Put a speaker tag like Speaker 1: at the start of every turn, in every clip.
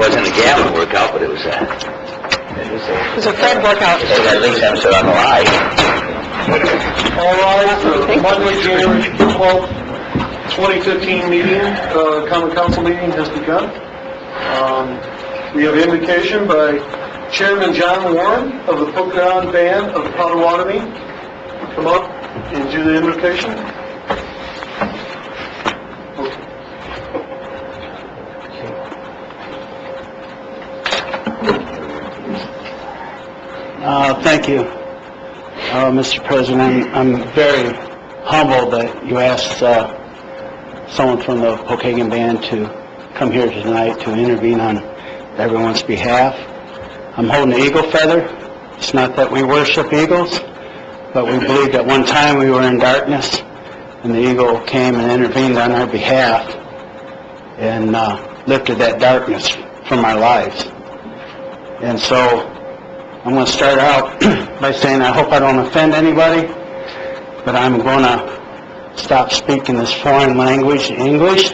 Speaker 1: wasn't a Gavin workout, but it was a
Speaker 2: Fred workout.
Speaker 1: at least I'm still on the line.
Speaker 3: All right, the Monday, January 12th, 2015 meeting, common council meeting has begun. We have invocation by Chairman John Warren of the Polka Band of the Potawatomi. Come up and do the invocation.
Speaker 4: Thank you, Mr. President. I'm very humbled that you asked someone from the Pokagon Band to come here tonight to intervene on everyone's behalf. I'm holding the eagle feather. It's not that we worship eagles, but we believe that one time we were in darkness, and the eagle came and intervened on our behalf and lifted that darkness from our lives. And so I'm going to start out by saying I hope I don't offend anybody, but I'm going to stop speaking this foreign language, English,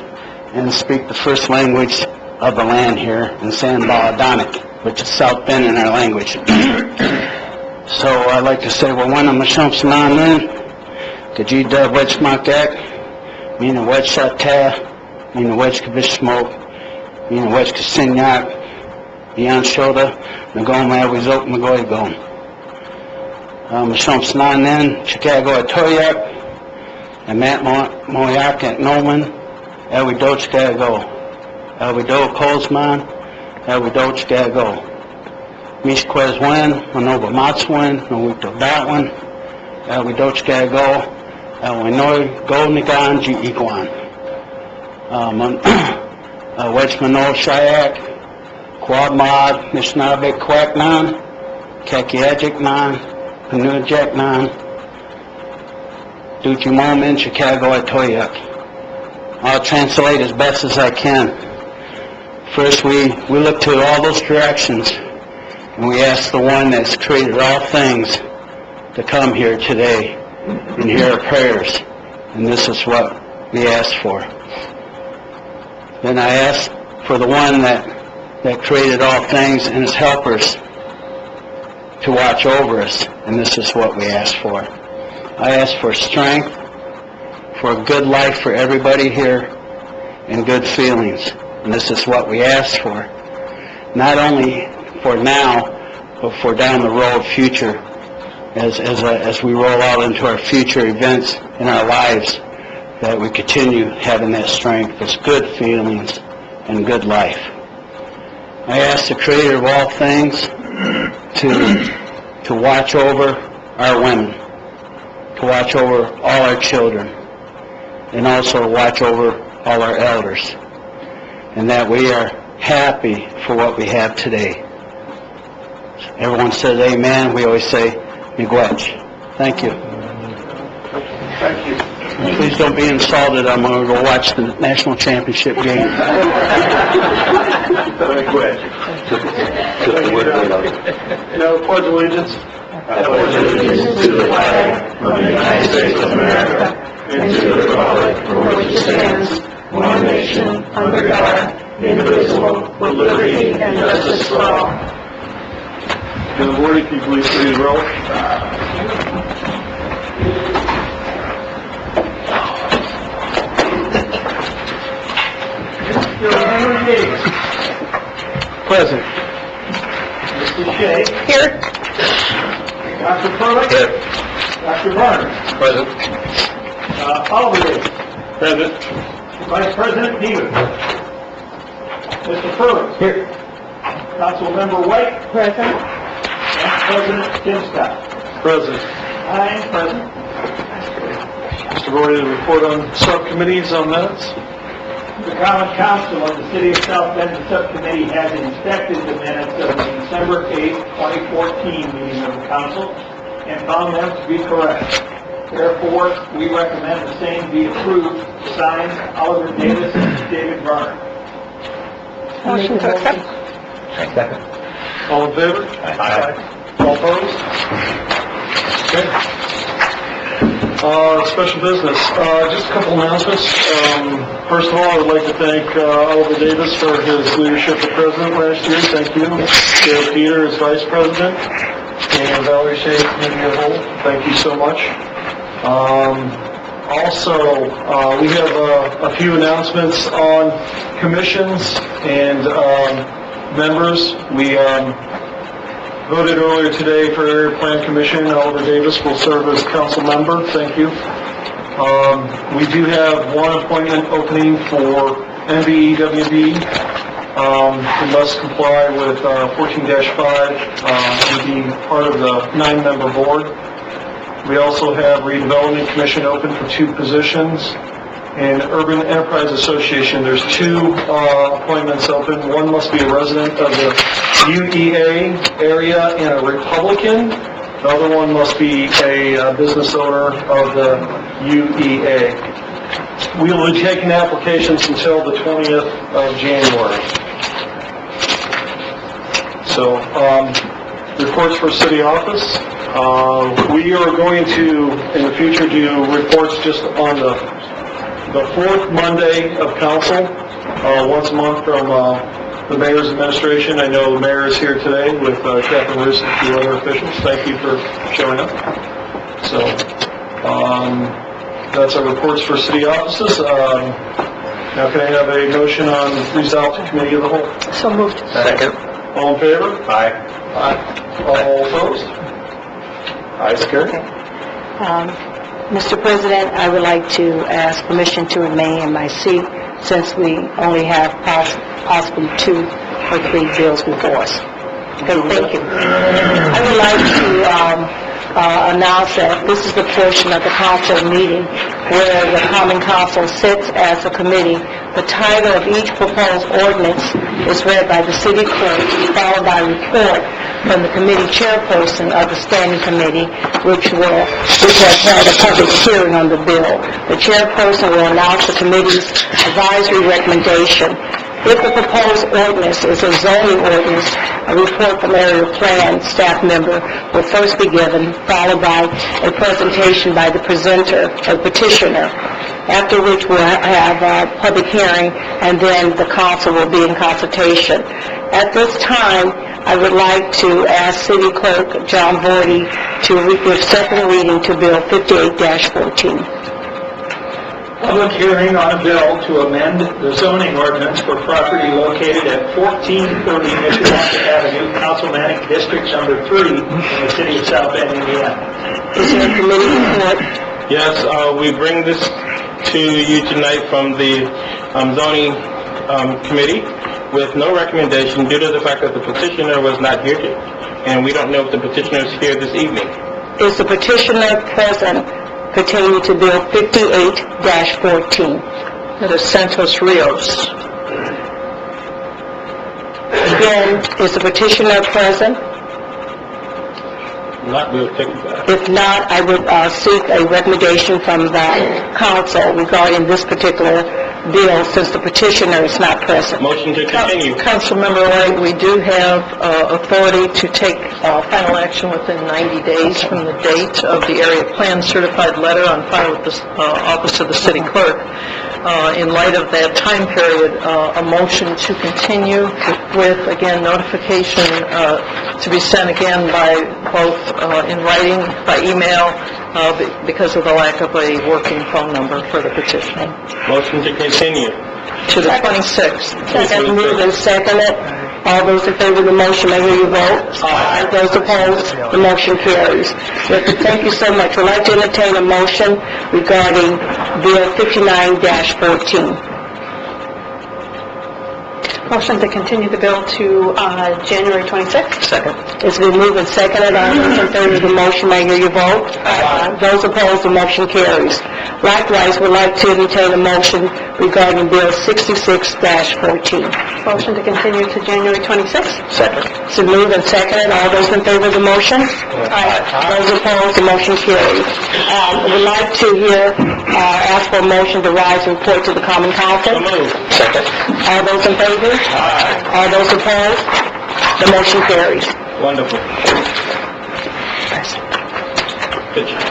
Speaker 4: and speak the first language of the land here in San Baladonic, which is South Bend in our language. So I'd like to say, well, when I'm a shumps nanan, kaji dub wedge makak, mean a wedge shata, mean a wedge kabish smoke, mean a wedge kasinyak, beyond shoulder, nagom awizok magoy gom. Shumps nanan, Chicago atoyak, and Matt Moyak at Nolan, Elwido Chicago, Elwido Colesman, Elwido Chicago. Mishquez win, Manoba Matswin, Nowito Batwin, Elwido Chicago, Elwinoy Goldnigan, G. Iguan. Wedge Mano Shayak, Quad Mod, Nishnabek Quacknan, Kakiagic Nan, Panujak Nan, Duchi Moment, Chicago Atoyak. I'll translate as best as I can. First, we look to all those directions, and we ask the one that's created all things to come here today and hear our prayers. And this is what we ask for. Then I ask for the one that created all things and his helpers to watch over us. And this is what we ask for. I ask for strength, for a good life for everybody here, and good feelings. And this is what we ask for. Not only for now, but for down the road future, as we roll out into our future events in our lives, that we continue having that strength, those good feelings, and good life. I ask the Creator of all things to watch over our women, to watch over all our children, and also to watch over all our elders, and that we are happy for what we have today. Everyone says amen. We always say miigwech. Thank you.
Speaker 3: Thank you.
Speaker 4: Please don't be insulted. I'm going to go watch the national championship game.
Speaker 3: Now, pledge allegiance.
Speaker 5: I pledge allegiance to the flag of the United States of America and to the republic for which it stands, one nation, under God, indivisible, with liberty and justice for all.
Speaker 3: Madam Board, can you please please roll? Mr. Henry Davis.
Speaker 4: Present.
Speaker 3: Mr. Shea.
Speaker 2: Here.
Speaker 3: Dr. Furlick.
Speaker 1: Here.
Speaker 3: Dr. Varner.
Speaker 1: Present.
Speaker 3: Oliver. Present. Vice President Deaver. Mr. Furlick.
Speaker 4: Here.
Speaker 3: Councilmember White.
Speaker 2: Present.
Speaker 3: And President Tim Scott. Present. I am present. Mr. Roy, the report on subcommittees on minutes.
Speaker 6: The Common Council of the City of South Bend Subcommittee has inspected the minutes of the December 8, 2014 meeting of the Council and found them to be correct. Therefore, we recommend the same be approved. Signed, Oliver Davis and David Varner.
Speaker 2: Motion to accept.
Speaker 1: Second.
Speaker 3: All in favor?
Speaker 1: Aye.
Speaker 3: All opposed? Okay. Special business. Just a couple announcements. First of all, I would like to thank Oliver Davis for his leadership as president last year. Thank you. Dale Peter as vice president. And Valerie Shea, committee of the whole. Thank you so much. Also, we have a few announcements on commissions and members. We voted earlier today for Area Plan Commission. Oliver Davis will serve as council member. Thank you. We do have one appointment opening for NBEWB. We must comply with 14-5 to be part of the 9-member board. We also have Redevelopment Commission open for 2 positions. In Urban Enterprise Association, there's 2 appointments open. One must be a resident of the UEA area and a Republican. The other one must be a business owner of the UEA. We will be taking applications until the 20th of January. So, reports for city office. We are going to, in the future, do reports just on the 4th Monday of council, once a month from the mayor's administration. I know the mayor is here today with Catherine Roos and a few other officials. Thank you for showing up. So, that's our reports for city offices. Now can I have a motion on resolve to committee of the whole?
Speaker 2: So moved.
Speaker 1: Second.
Speaker 3: All in favor?
Speaker 1: Aye.
Speaker 3: Aye. All opposed? Ayes carried.
Speaker 2: Mr. President, I would like to ask permission to remain in my seat since we only have possibly 2 or 3 bills before us. Okay, thank you. I would like to announce that this is the portion of the council meeting where the Common Council sits as a committee. The title of each proposed ordinance is read by the city clerk, followed by a report from the committee chairperson of the standing committee, which has held a public hearing on the bill. The chairperson will announce the committee's advisory recommendation. If the proposed ordinance is a zoning ordinance, a report from area plan staff member will first be given, followed by a presentation by the presenter or petitioner, after which we'll have a public hearing, and then the council will be in consultation. At this time, I would like to ask City Clerk John Vorty to give second reading to Bill 58-14.
Speaker 6: Public hearing on a bill to amend the zoning ordinance for property located at 1430 Mishawaka Avenue, Councilmanic District Number 3 in the city of South Bend, Indiana.
Speaker 2: Is there a committee report?
Speaker 7: Yes, we bring this to you tonight from the zoning committee with no recommendation due to the fact that the petitioner was not here, and we don't know if the petitioner is here this evening.
Speaker 2: Is the petitioner present pertaining to Bill 58-14? That is Santos Rios. Again, is the petitioner present?
Speaker 7: Not, we'll take it back.
Speaker 2: If not, I would seek a recommendation from the council regarding this particular bill, since the petitioner is not present.
Speaker 7: Motion to continue.
Speaker 8: Councilmember Wright, we do have authority to take final action within 90 days from the date of the area plan certified letter on file with the office of the city clerk. In light of that time period, a motion to continue with, again, notification to be sent again by both in writing, by email, because of the lack of a working phone number for the petition.
Speaker 7: Motion to continue.
Speaker 8: To the 26th.
Speaker 2: Second, moved and seconded. All those in favor of the motion, may hear your vote. Aye. Those opposed, the motion carries. Thank you so much. We'd like to entertain a motion regarding Bill 59-14.
Speaker 8: Motion to continue the bill to January 26th.
Speaker 1: Second.
Speaker 2: It's been moved and seconded. All those in favor of the motion, may hear your vote. Aye. Those opposed, the motion carries. Likewise, we'd like to entertain a motion regarding Bill 66-14.
Speaker 8: Motion to continue to January 26th.
Speaker 1: Second.
Speaker 2: It's been moved and seconded. All those in favor of the motion? Aye. Those opposed, the motion carries. We'd like to ask for a motion to rise and report to the Common Council.
Speaker 7: So moved.
Speaker 1: Second.
Speaker 2: All those in favor?
Speaker 1: Aye.
Speaker 2: All those opposed? The motion carries.
Speaker 7: Wonderful. Good job.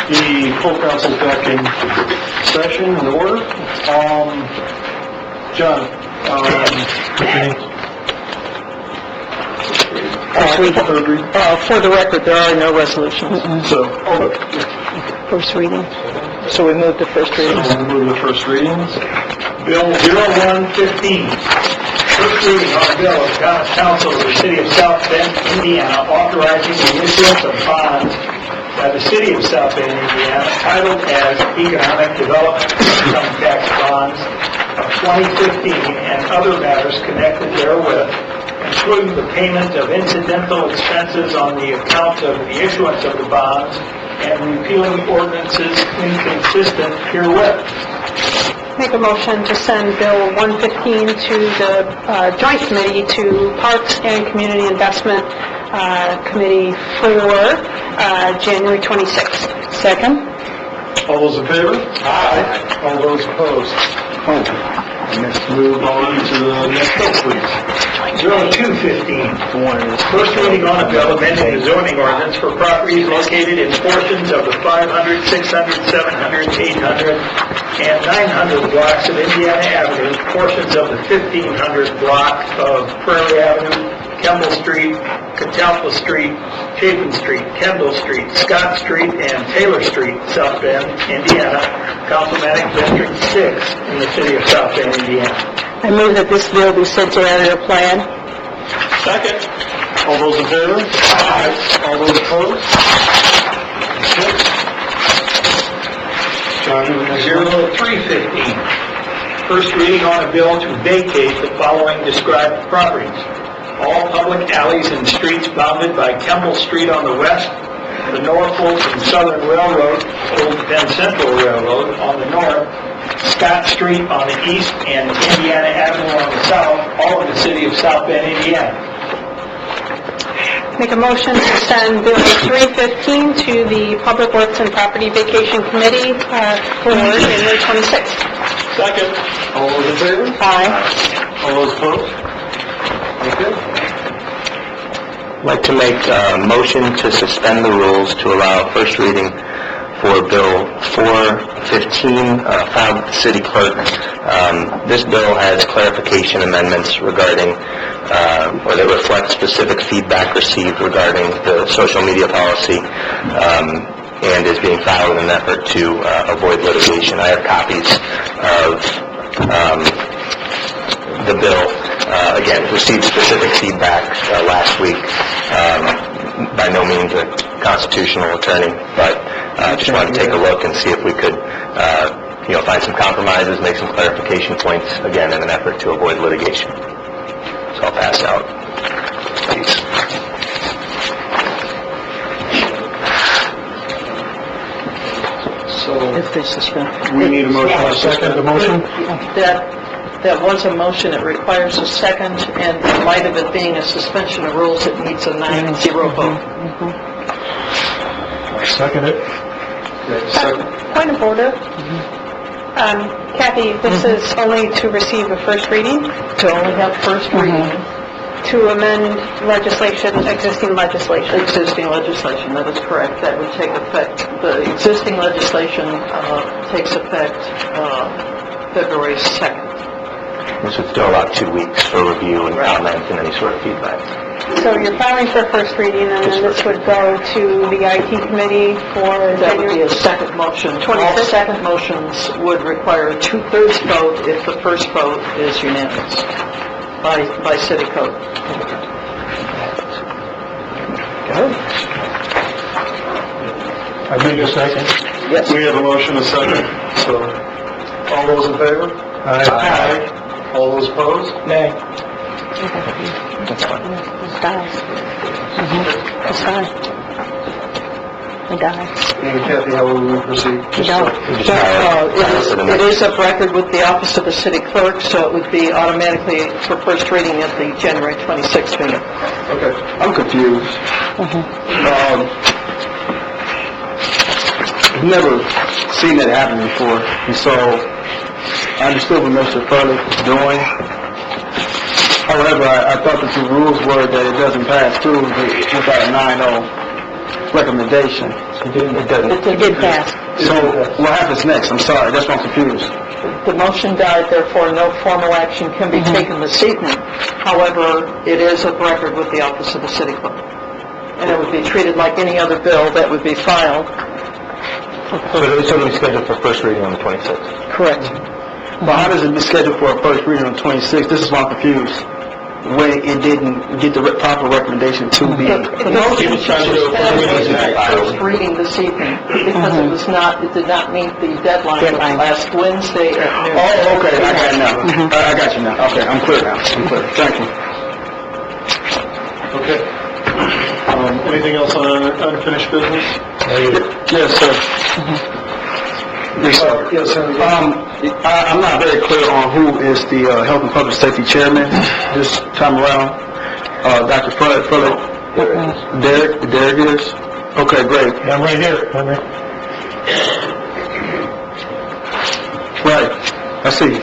Speaker 3: The full council's back in session, in order. John, third reading.
Speaker 8: For the record, there are no resolutions.
Speaker 3: So,
Speaker 2: First reading.
Speaker 8: So we move to first reading.
Speaker 3: we'll move to first readings.
Speaker 6: Bill 0115, first reading on a bill of the common council of the city of South Bend, Indiana, authorizing the issuance of bonds by the city of South Bend, Indiana, titled as Economic Development Income Tax Bonds of 2015 and other matters connected therewith, including the payment of incidental expenses on the account of the issuance of the bonds and repealing ordinances inconsistent herewith.
Speaker 2: Make a motion to send Bill 115 to the Joint Committee to Parks and Community Investment Committee for January 26th. Second.
Speaker 3: All those in favor? Aye. All those opposed? Let's move on to the next bill, please.
Speaker 6: 0215, first reading on a bill amending the zoning ordinance for properties located in portions of the 500, 600, 700, 800, and 900 blocks of Indiana Avenue, portions of the 1500 block of Prairie Avenue, Kemble Street, Catalpa Street, Chapin Street, Kendall Street, Scott Street, and Taylor Street, South Bend, Indiana, Councilmanic District 6 in the city of South Bend, Indiana.
Speaker 2: I move that this bill be sent to editor plan.
Speaker 3: Second. All those in favor? Aye. All those opposed? Okay. John,
Speaker 6: 0315, first reading on a bill to vacate the following described properties. All public alleys and streets bounded by Kemble Street on the west, the Norfolk and Southern Railroad, Old Penn Central Railroad on the north, Scott Street on the east, and Indiana Avenue on the south, all of the city of South Bend, Indiana.
Speaker 2: Make a motion to send Bill 315 to the Public Works and Property Vacation Committee for January 26th.
Speaker 3: second. All those in favor?
Speaker 2: Aye.
Speaker 3: All those opposed? Okay.
Speaker 1: I'd like to make a motion to suspend the rules to allow first reading for Bill 415, filed with the city clerk. This bill has clarification amendments regarding, or that reflect specific feedback received regarding the social media policy, and is being filed in an effort to avoid litigation. I have copies of the bill. Again, received specific feedback last week. By no means a constitutional attorney, but just wanted to take a look and see if we could, find some compromises, make some clarification points, again, in an effort to avoid litigation. So I'll pass out, please.
Speaker 3: So,
Speaker 8: If they suspend.
Speaker 3: we need a motion to second the motion?
Speaker 8: That was a motion, it requires a second, and in light of it being a suspension of rules, it needs a 9-0 vote.
Speaker 3: Second it. Okay, second.
Speaker 2: Point of order. Kathy, this is only to receive a first reading,
Speaker 8: To only have first reading,
Speaker 2: to amend legislation, existing legislation.
Speaker 8: existing legislation, that is correct, that would take effect, the existing legislation takes effect February 2nd.
Speaker 1: This would still allow 2 weeks for review and comment and any sort of feedback.
Speaker 2: So you're filing for first reading, and then this would go to the IT committee for
Speaker 8: That would be
Speaker 2: January...
Speaker 8: a second motion.
Speaker 2: 26th?
Speaker 8: All second motions would require a 2/3 vote if the first vote is unanimous by city code.
Speaker 3: I made a second.
Speaker 8: Yes.
Speaker 3: We have a motion and a second, so, all those in favor? Aye. All those opposed?
Speaker 7: Nay.
Speaker 1: That's fine.
Speaker 2: It dies. It's fine. It dies.
Speaker 3: And Kathy, how will we proceed?
Speaker 8: It is of record with the Office of the City Clerk, so it would be automatically for first reading at the January 26th meeting.
Speaker 3: Okay, I'm confused. I've never seen that happen before, and so I understood what Mr. Furley was doing. However, I thought that the rules were that it doesn't pass through without a 9-0.
Speaker 4: recommendation.
Speaker 1: It doesn't.
Speaker 2: It did pass.
Speaker 4: So what happens next? I'm sorry, that's why I'm confused.
Speaker 8: The motion died, therefore no formal action can be taken this evening. However, it is of record with the office of the city clerk. And it would be treated like any other bill that would be filed.
Speaker 1: So it'll be scheduled for first reading on the 26th.
Speaker 8: Correct.
Speaker 4: But how does it be scheduled for a first reading on 26? This is why I'm confused. When it didn't get the proper recommendation to be...
Speaker 8: The motion was first reading this evening because it did not meet the deadline of last Wednesday at noon.
Speaker 4: Oh, okay, I got it now. I got you now. Okay, I'm clear now. I'm clear. Thank you.
Speaker 3: Okay. Anything else on unfinished business?
Speaker 4: Yes, sir. Yes, sir.
Speaker 3: Yes, sir.
Speaker 4: I'm not very clear on who is the Health and Public Safety Chairman this time around. Dr. Philip? Derek is? Okay, great.
Speaker 3: I'm right here.
Speaker 4: Right, I see.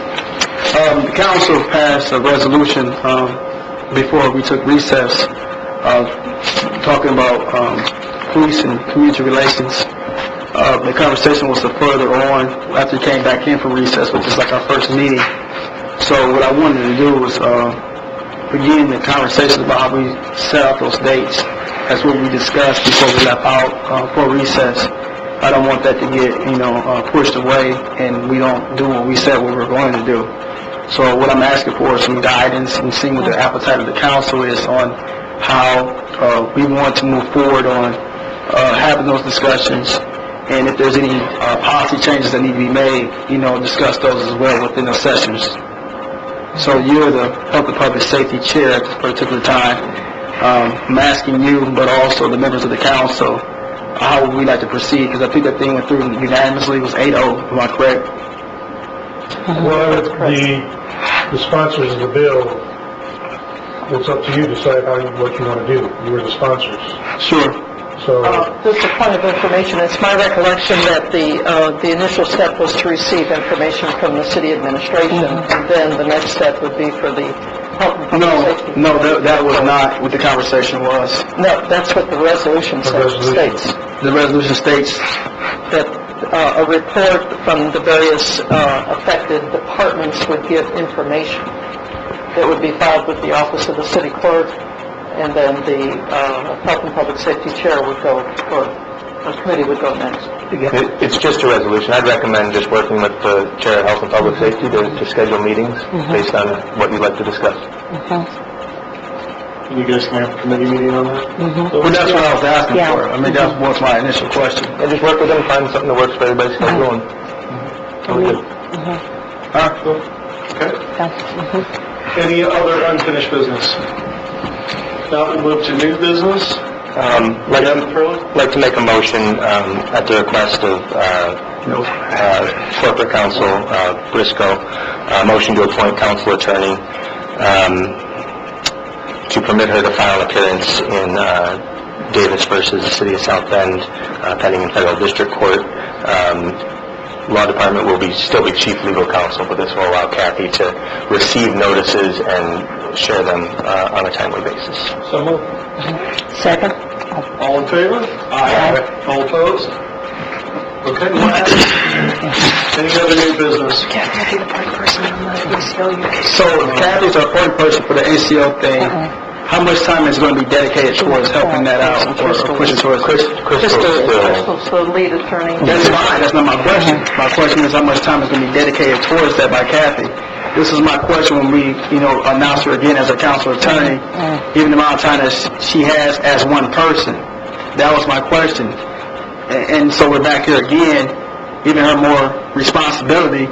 Speaker 4: The council passed a resolution before we took recess talking about police and community relations. The conversation was to further on after we came back in from recess, which is like our first meeting. So what I wanted to do was begin the conversation about how we set out those dates. That's what we discussed before we left out for recess. I don't want that to get, pushed away and we don't do what we said we were going to do. So what I'm asking for is some guidance and seeing what the appetite of the council is on how we want to move forward on having those discussions. And if there's any policy changes that need to be made, discuss those as well within those sessions. So you're the Health and Public Safety Chair at this particular time. I'm asking you, but also the members of the council, how would we like to proceed? Because I think that thing went through unanimously. It was 8-0. Am I correct?
Speaker 9: Well, the sponsors of the bill, it's up to you to decide what you want to do. You are the sponsors.
Speaker 4: Sure.
Speaker 9: So,
Speaker 8: Just a point of information, it's my recollection that the initial step was to receive information from the city administration, and then the next step would be for the health and public safety.
Speaker 4: No, that was not what the conversation was.
Speaker 8: No, that's what the resolution states.
Speaker 4: The resolution states
Speaker 8: That a report from the various affected departments would give information that would be filed with the office of the city clerk, and then the Health and Public Safety Chair would go, or a committee would go next.
Speaker 1: It's just a resolution. I'd recommend just working with the Chair of Health and Public Safety to schedule meetings based on what you'd like to discuss.
Speaker 3: You guys can have a committee meeting on that?
Speaker 4: Well, that's what I was asking for. I mean, that was my initial question.
Speaker 1: And just work with them, find something that works for everybody's schedule.
Speaker 3: Okay. Any other unfinished business? Now we'll move to new business.
Speaker 1: Like to make a motion at the request of corporate counsel Briscoe, motion to appoint council attorney to permit her to file an appearance in Davis versus the City of South Bend, pending in federal district court. Law department will still be chief legal counsel, but this will allow Kathy to receive notices and share them on a timely basis.
Speaker 3: So moved.
Speaker 2: Second?
Speaker 3: All in favor? Aye. All opposed? Okay, last. Any other new business?
Speaker 2: Kathy, the point person on the ACLU.
Speaker 4: So Kathy's our point person for the ACO thing. How much time is going to be dedicated towards helping that out or pushing towards
Speaker 8: Crystal's the lead attorney.
Speaker 4: That's fine. That's not my question. My question is how much time is going to be dedicated towards that by Kathy. This is my question when we, announce her again as a council attorney, given the amount of time that she has as one person. That was my question. And so we're back here again, giving her more responsibility,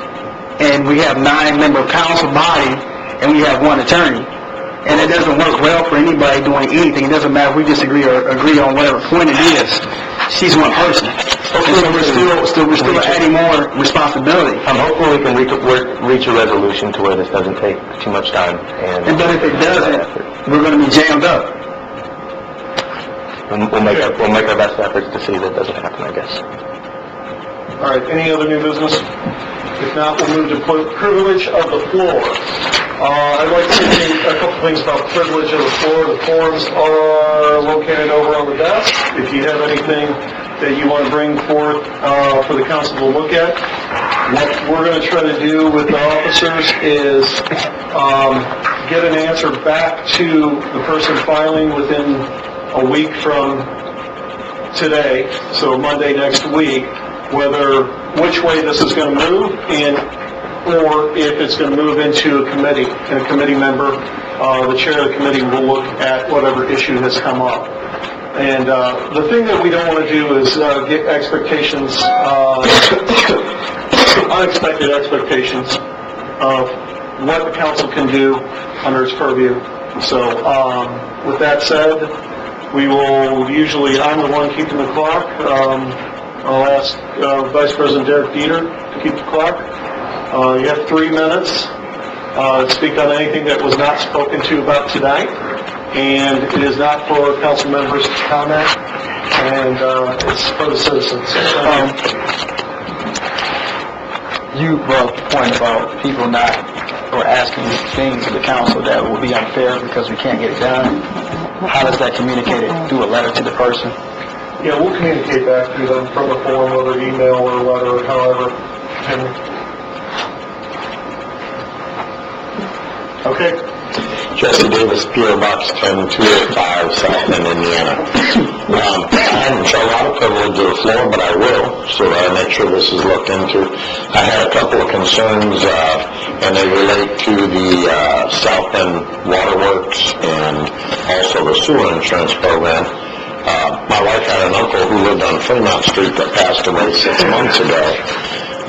Speaker 4: and we have 9-member council body, and we have one attorney. And it doesn't work well for anybody doing anything. It doesn't matter if we disagree or agree on whatever point it is. She's one person. And so we're still adding more responsibility.
Speaker 1: I'm hopeful we can reach a resolution to where this doesn't take too much time.
Speaker 4: But if it doesn't, we're going to be jammed up.
Speaker 1: We'll make our best efforts to see that doesn't happen, I guess.
Speaker 3: All right, any other new business? If not, we'll move to privilege of the floor. I'd like to say a couple things about privilege of the floor. The forms are located over on the desk. If you have anything that you want to bring forth for the council to look at, what we're going to try to do with the officers is get an answer back to the person filing within a week from today, so Monday next week, which way this is going to move, or if it's going to move into a committee, and a committee member, the chair of the committee will look at whatever issue has come up. And the thing that we don't want to do is get expectations, unexpected expectations of what the council can do under its purview. So with that said, we will usually, I'm the one keeping the clock. I'll ask Vice President Derek Dieter to keep the clock. You have 3 minutes to speak on anything that was not spoken to about tonight, and it is not for council members to comment, and it's for the citizens.
Speaker 10: You brought up the point about people asking things of the council that will be unfair because we can't get it done. How does that communicate it? Through a letter to the person?
Speaker 3: Yeah, we'll communicate back to them from the form, whether email or letter, or however. Okay.
Speaker 1: Jesse Davis, P.O. Box 10285, South Bend, Indiana. I haven't shown a lot of privilege of the floor, but I will, so that I make sure this is looked into. I had a couple of concerns, and they relate to the South Bend Waterworks and also the sewer insurance program. My wife had an uncle who lived on Fremont Street that passed away 6 months ago.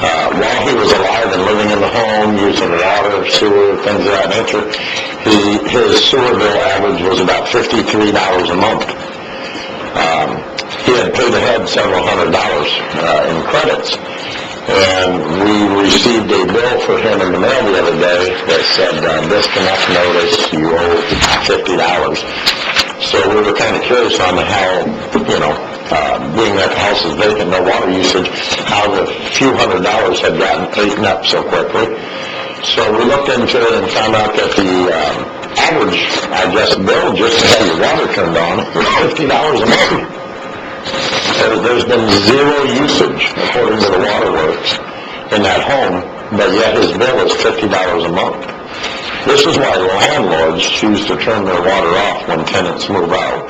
Speaker 1: While he was alive and living in the home, using water, sewer, things of that nature, his sewer bill average was about $53 a month. He had paid ahead several $100s in credits, and we received a bill for him in the mail the other day that said, disconnect notice, you owe $50. So we were kind of curious on how, being that the house is vacant, no water usage, how the few $100s had gotten eaten up so quickly. So we looked into it and found out that the average, bill just to have your water turned on was $50 a month. There's been zero usage, according to the waterworks, in that home, but yet his bill is $50 a month. This is why landlords choose to turn their water off when tenants move out.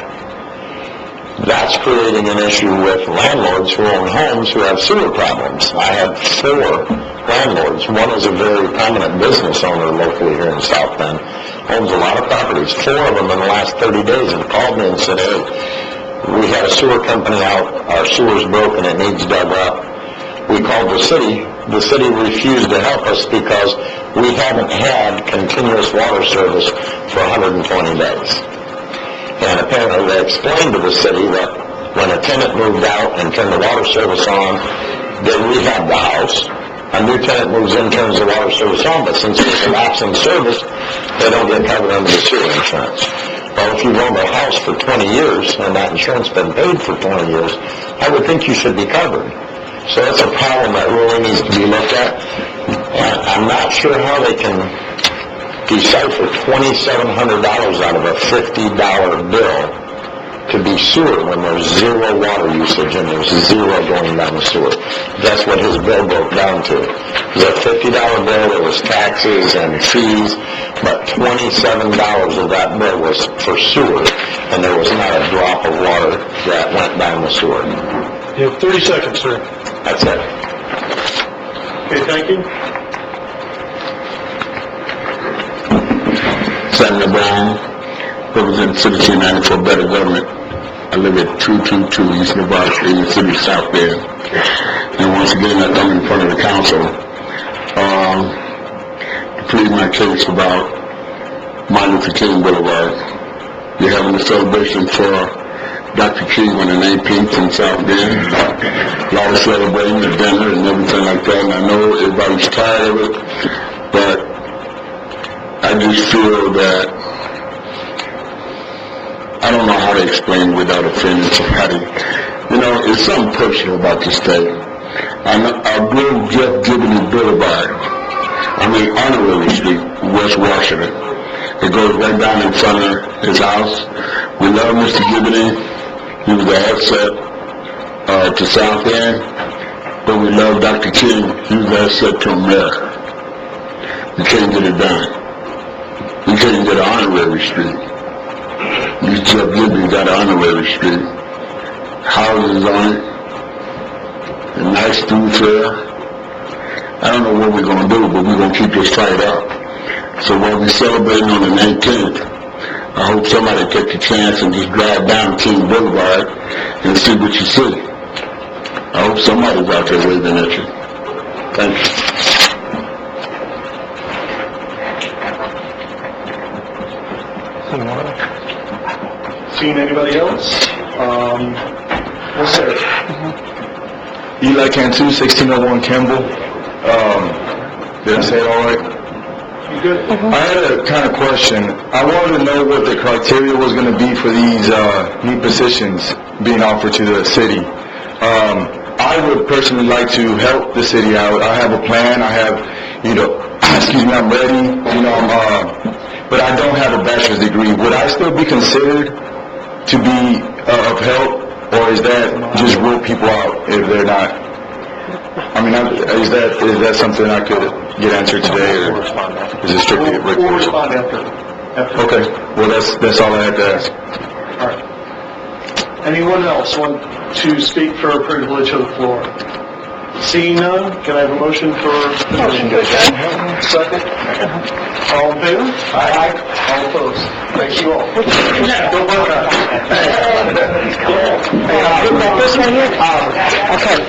Speaker 1: That's creating an issue with landlords who own homes who have sewer problems. I have 4 landlords. One is a very prominent business owner locally here in South Bend, owns a lot of properties. 4 of them in the last 30 days have called me and said, hey, we had a sewer company out, our sewer's broken, it needs dug up. We called the city refused to help us because we haven't had continuous water service for 120 days. And apparently they explained to the city that when a tenant moved out and turned the water service on, they rehabbed the house. A new tenant moves in, turns the water service on, but since there's a lapse in service, they don't get covered under the sewer insurance. Well, if you've owned a house for 20 years and that insurance has been paid for 20 years, I would think you should be covered. So that's a problem that really needs to be looked at. And I'm not sure how they can decipher $2,700 out of a $50 bill to be sewer when there's zero water usage and there's zero going down the sewer. That's what his bill broke down to. It was a $50 bill, there was taxes and fees, but $27 of that bill was for sewer, and there was not a drop of water that went down the sewer.
Speaker 9: You have 30 seconds, sir.
Speaker 1: That's it.
Speaker 3: Okay, thank you.
Speaker 11: Senator Brown, representing Citizen United for Better Government. I live at 222 East Nevada Street in the city of South Bend. And once again, I come in front of the council to plead my case about Martin Luther King Boulevard. We're having a celebration for Dr. King on the 19th in South Bend. A lot of celebrating, the dinner and everything like that. And I know everybody's tired of it, but I just feel that I don't know how to explain without offending somebody. It's something personal about this day. I drove Jeff Gibney Boulevard Honorary Street, West Washington. It goes right down in front of his house. We love Mr. Gibney. He was the asset to South End, but we love Dr. King. He was the asset to America. We can't get it done. We can't get an honorary street. Jeff Gibney got an honorary street. Houses on it. A nice thoroughfare. I don't know what we're going to do, but we're going to keep this fight up. So while we're celebrating on the 19th, I hope somebody take a chance and just drive down King Boulevard and see what you see. I hope somebody's out there waving at you. Thank you.
Speaker 3: Seen anybody else? Yes, sir.
Speaker 12: Eli Cantu, 1601 Campbell. Did I say it all right?
Speaker 3: You good?
Speaker 12: I had a kind of question. I wanted to know what the criteria was going to be for these new positions being offered to the city. I would personally like to help the city out. I have a plan. I have, I'm ready. But I don't have a bachelor's degree. Would I still be considered to be of help, or is that just rule people out if they're not? I mean, is that something I could get answered today, or is it strictly a
Speaker 3: We'll
Speaker 12: regular?
Speaker 3: respond after.
Speaker 12: Okay, well, that's all I had to ask.
Speaker 3: All right. Anyone else want to speak for privilege of the floor? Seeing none, can I have a motion for... Motion to adjourn. Second. All in favor? Aye. All opposed? Thank you all. Don't vote on
Speaker 2: This one here? Okay.